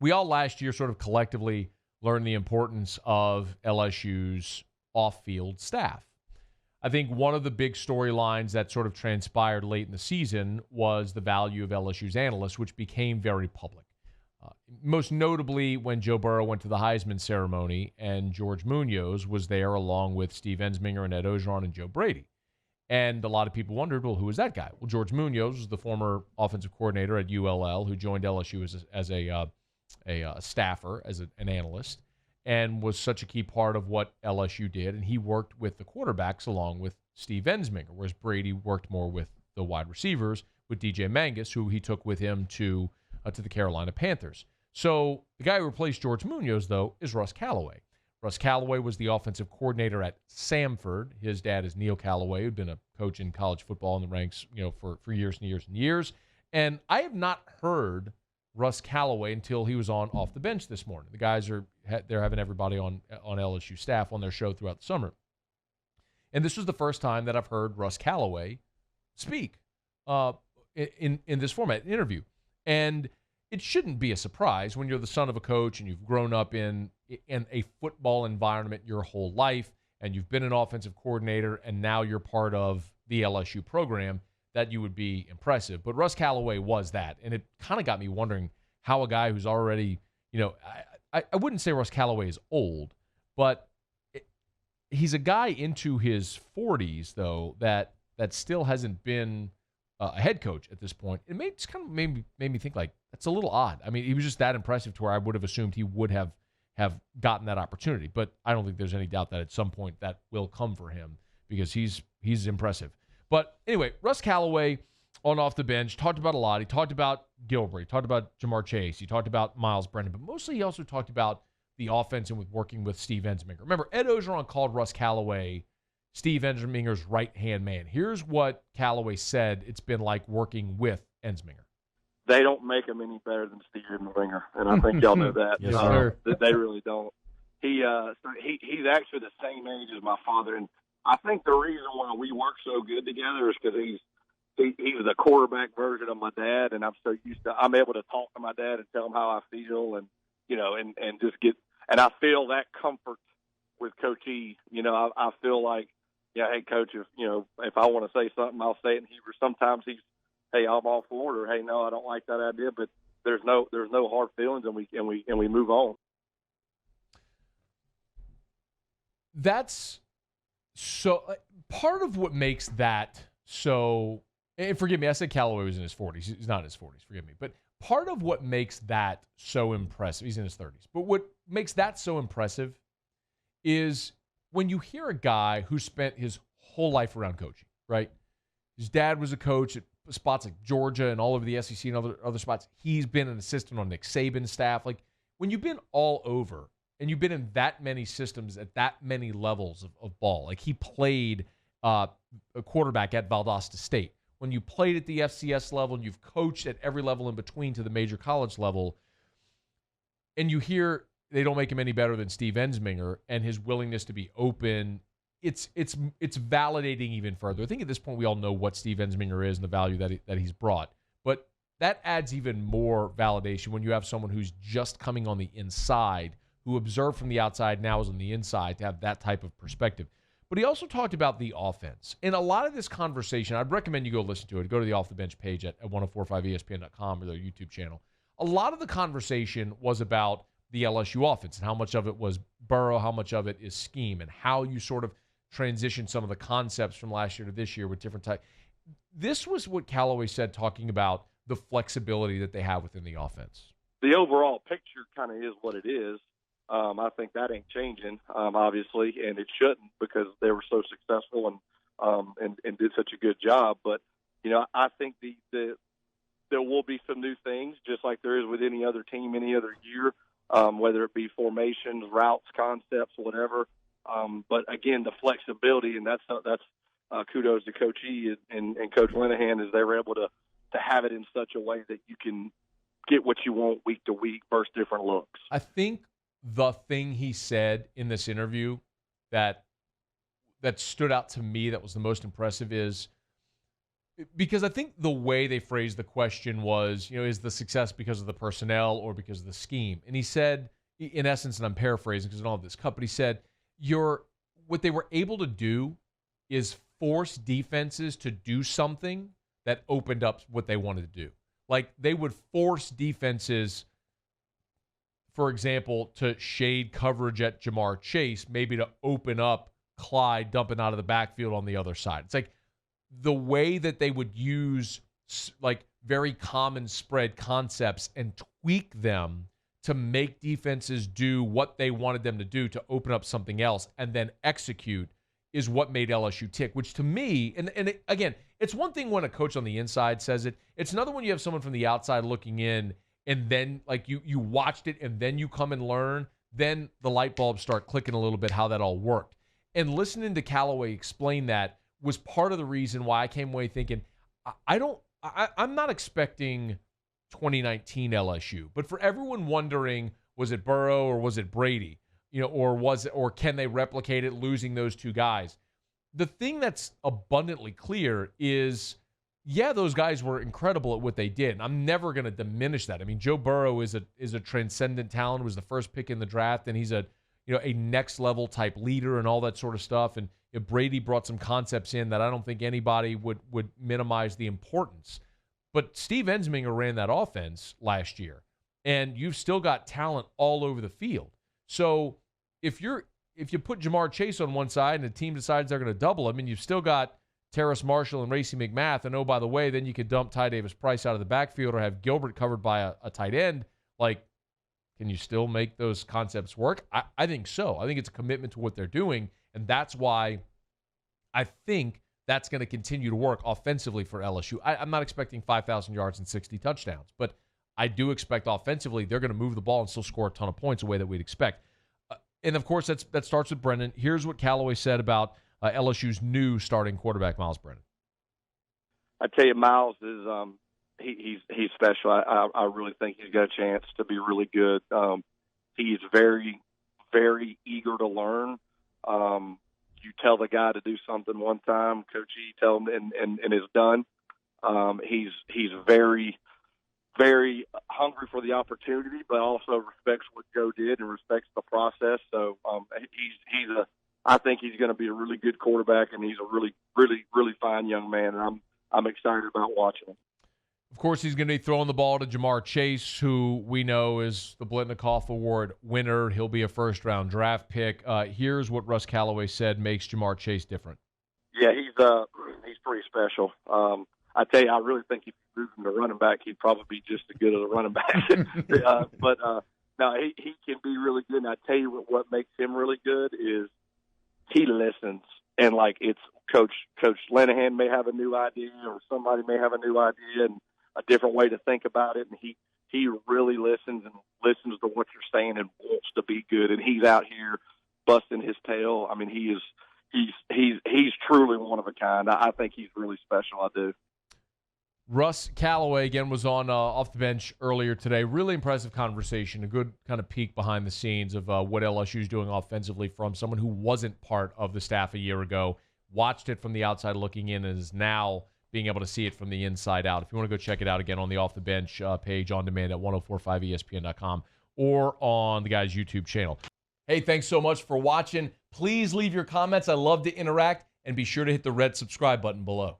we all last year sort of collectively learned the importance of LSU's off-field staff. I think one of the big storylines that sort of transpired late in the season was the value of LSU's analysts, which became very public. Most notably when Joe Burrow went to the Heisman ceremony and George Munoz was there along with Steve Ensminger and Ed Ogeron and Joe Brady. And a lot of people wondered, well, who was that guy? Well, George Munoz was the former offensive coordinator at ULL who joined LSU as a staffer, as an analyst, and was such a key part of what LSU did. And he worked with the quarterbacks along with Steve Ensminger, whereas Brady worked more with the wide receivers with DJ Mangus, who he took with him to the Carolina Panthers. So the guy who replaced George Munoz, though, is Russ Callaway. Russ Callaway was the offensive coordinator at Samford. His dad is Neil Callaway, who'd been a coach in college football in the ranks, for years and years and years. And I have not heard Russ Callaway until he was off the bench this morning. The guys they're having everybody on LSU staff on their show throughout the summer. And this was the first time that I've heard Russ Callaway speak in this format, an interview. And it shouldn't be a surprise when you're the son of a coach and you've grown up in a football environment your whole life and you've been an offensive coordinator and now you're part of the LSU program, that you would be impressive. But Russ Callaway was that. And it kind of got me wondering how a guy who's already, I wouldn't say Russ Callaway is old, but he's a guy into his 40s, though, that still hasn't been a head coach at this point. It just kind of made me think, like, that's a little odd. I mean, he was just that impressive to where I would have assumed he would have gotten that opportunity. But I don't think there's any doubt that at some point that will come for him because he's impressive. But anyway, Russ Callaway on off the bench talked about a lot. He talked about Gilbert. He talked about Jamar Chase. He talked about Miles Brennan. But mostly he also talked about the offense and with working with Steve Ensminger. Remember, Ed Ogeron called Russ Callaway Steve Ensminger's right-hand man. Here's what Callaway said it's been like working with Ensminger. They don't make him any better than Steve Ensminger, and I think y'all know that. Yes, sir. They really don't. He's actually the same age as my father, and I think the reason why we work so good together is because he's the quarterback version of my dad, and I'm able to talk to my dad and tell him how I feel, and and just get, and I feel that comfort with Coach E. I feel like, yeah, hey, Coach, if I want to say something, I'll say it in Hebrew. Sometimes he's, hey, I'm all for it, or hey, no, I don't like that idea, but there's no hard feelings, and we move on. That's so part of what makes that so. And forgive me, I said Callaway was in his 40s. He's not in his 40s. Forgive me, but part of what makes that so impressive, he's in his 30s. But what makes that so impressive is when you hear a guy who spent his whole life around coaching, right? His dad was a coach at spots like Georgia and all over the SEC and other spots. He's been an assistant on Nick Saban's staff. Like, when you've been all over and you've been in that many systems at that many levels of ball, like he played a quarterback at Valdosta State. When you played at the FCS level and you've coached at every level in between to the major college level, and you hear they don't make him any better than Steve Ensminger and his willingness to be open, it's validating even further. I think at this point we all know what Steve Ensminger is and the value that he's brought. But that adds even more validation when you have someone who's just coming on the inside, who observed from the outside, now is on the inside, to have that type of perspective. But he also talked about the offense. And a lot of this conversation, I'd recommend you go listen to it. Go to the Off the Bench page at 1045ESPN.com or their YouTube channel. A lot of the conversation was about the LSU offense and how much of it was Burrow, how much of it is scheme, and how you sort of transition some of the concepts from last year to this year with different types. This was what Callaway said, talking about the flexibility that they have within the offense. The overall picture kind of is what it is. I think that ain't changing, obviously, and it shouldn't, because they were so successful and did such a good job. But I think there will be some new things, just like there is with any other team, any other year, whether it be formations, routes, concepts, whatever. But again, the flexibility, and that's kudos to Coach E and Coach Linehan, is they were able to have it in such a way that you can get what you want week to week versus different looks. I think the thing he said in this interview that stood out to me, that was the most impressive, is because I think the way they phrased the question was, is the success because of the personnel or because of the scheme? And he said, in essence, and I'm paraphrasing because I don't have this cut, but he said, what they were able to do is force defenses to do something that opened up what they wanted to do. Like they would force defenses, for example, to shade coverage at Jamar Chase, maybe to open up Clyde dumping out of the backfield on the other side. It's like the way that they would use like very common spread concepts and tweak them to make defenses do what they wanted them to do to open up something else and then execute is what made LSU tick, which to me, again, it's one thing when a coach on the inside says it. It's another when you have someone from the outside looking in and then like you watched it and then you come and learn, then the light bulbs start clicking a little bit how that all worked. And listening to Callaway explain that was part of the reason why I came away thinking, I'm not expecting 2019 LSU, but for everyone wondering, was it Burrow or was it Brady? Or can they replicate it losing those two guys? The thing that's abundantly clear is, yeah, those guys were incredible at what they did. And I'm never going to diminish that. I mean, Joe Burrow is a transcendent talent, was the first pick in the draft, and he's a next level type leader and all that sort of stuff. And Brady brought some concepts in that I don't think anybody would minimize the importance. But Steve Ensminger ran that offense last year, and you've still got talent all over the field. So if you put Jamar Chase on one side and the team decides they're going to double him, and you've still got Terrace Marshall and Racey McMath, and oh, by the way, then you could dump Ty Davis-Price out of the backfield or have Gilbert covered by a tight end, like, can you still make those concepts work? I think so. I think it's a commitment to what they're doing, and that's why I think that's going to continue to work offensively for LSU. I'm not expecting 5,000 yards and 60 touchdowns, but I do expect offensively they're going to move the ball and still score a ton of points the way that we'd expect. And, of course, that starts with Brennan. Here's what Callaway said about LSU's new starting quarterback, Miles Brennan. I tell you, Miles is he's special. I really think he's got a chance to be really good. He's very, very eager to learn. You tell the guy to do something one time, Coach E tell him, and it's done. He's very, very hungry for the opportunity, but also respects what Joe did and respects the process. So I think he's going to be a really good quarterback, and he's a really, really, really fine young man, and I'm excited about watching him. Of course, he's going to be throwing the ball to Jamar Chase, who we know is the Blitnikoff Award winner. He'll be a first-round draft pick. Here's what Russ Callaway said makes Jamar Chase different. Yeah, he's pretty special. I tell you, I really think if you move him to running back, he'd probably be just as good as a running back. But no, he can be really good. And I tell you what makes him really good is he listens. And like it's Coach Linehan may have a new idea, or somebody may have a new idea and a different way to think about it, and he really listens to what you're saying and wants to be good. And he's out here busting his tail. I mean, he's truly one of a kind. I think he's really special. I do. Russ Callaway, again, was on off the bench earlier today. Really impressive conversation, a good kind of peek behind the scenes of what LSU is doing offensively from someone who wasn't part of the staff a year ago, watched it from the outside looking in, and is now being able to see it from the inside out. If you want to go check it out again on the Off the Bench page on demand at 1045ESPN.com or on the guy's YouTube channel. Hey, thanks so much for watching. Please leave your comments. I love to interact, and be sure to hit the red subscribe button below.